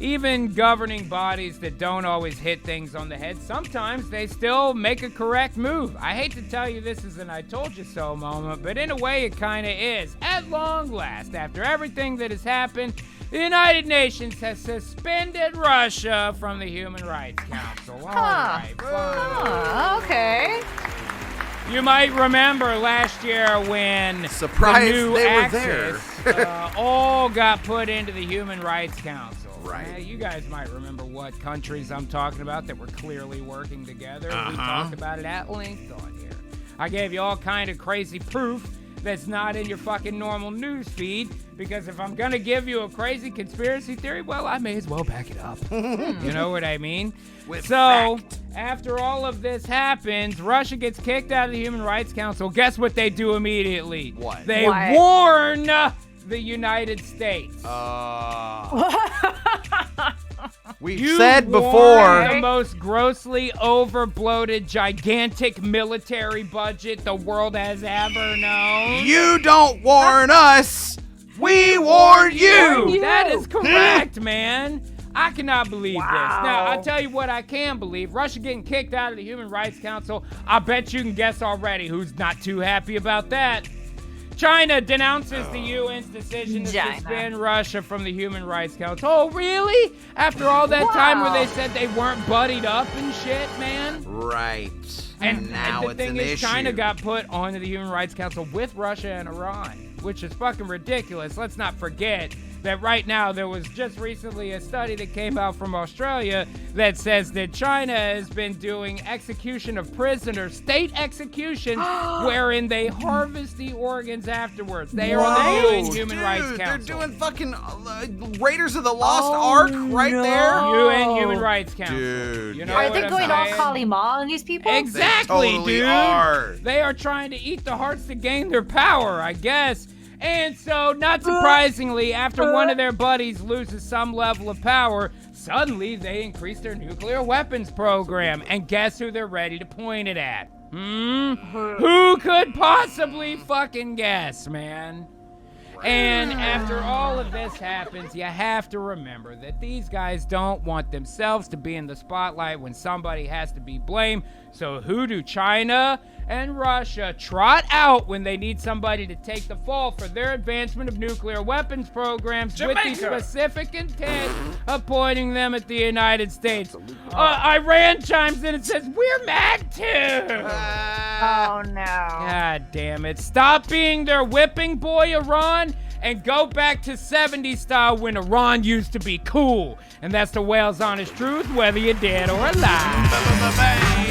even governing bodies that don't always hit things on the head, sometimes they still make a correct move. I hate to tell you this is an I told you so moment, but in a way it kind of is. At long last, after everything that has happened, the United Nations has suspended Russia from the Human Rights Council. All right, fine. Okay. You might remember last year when Surprise, the new they were Axis all got put into the Human Rights Council. Right. You guys might remember what countries I'm talking about that were clearly working together. We talked about it at length on here. I gave you all kind of crazy proof that's not in your fucking normal news feed, because if I'm gonna give you a crazy conspiracy theory, well, I may as well back it up. You know what I mean? After all of this happens, Russia gets kicked out of the Human Rights Council. Guess what they do immediately? What? They warn the United States. We've said before. The most grossly over-bloated, gigantic military budget the world has ever known. You don't warn us. We warn you. That is correct, man. I cannot believe this. Now, I'll tell you what I can believe. Russia getting kicked out of the Human Rights Council. I bet you can guess already who's not too happy about that. China denounces the UN's decision to suspend Russia from the Human Rights Council. Oh, really? After all that time where they said they weren't buddied up and shit, man? Right. And now the it's thing an is, issue. China got put onto the Human Rights Council with Russia and Iran, which is fucking ridiculous. Let's not forget that right now there was just recently a study that came out from Australia that says that China has been doing execution of prisoners, state executions, wherein they harvest the organs afterwards. They are the UN Human Rights Council. They're doing fucking Raiders of the Lost Ark right there. UN Human Rights Council. Dude, you know Are what they I'm going all saying? Kali Ma on these people? Exactly, They totally dude. are. They are trying to eat the hearts to gain their power, I guess. And so, not surprisingly, after one of their buddies loses some level of power, suddenly they increase their nuclear weapons program. And guess who they're ready to point it at? Who could possibly fucking guess, man? And after all of this happens, you have to remember that these guys don't want themselves to be in the spotlight when somebody has to be blamed. So who do China and Russia trot out when they need somebody to take the fall for their advancement of nuclear weapons programs with the specific intent of pointing them at the United States? Iran chimes in and says, we're mad too. Oh, no. God damn it. Stop being their whipping boy, Iran, and go back to 70s style when Iran used to be cool. And that's the whale's honest truth, whether you're dead or alive.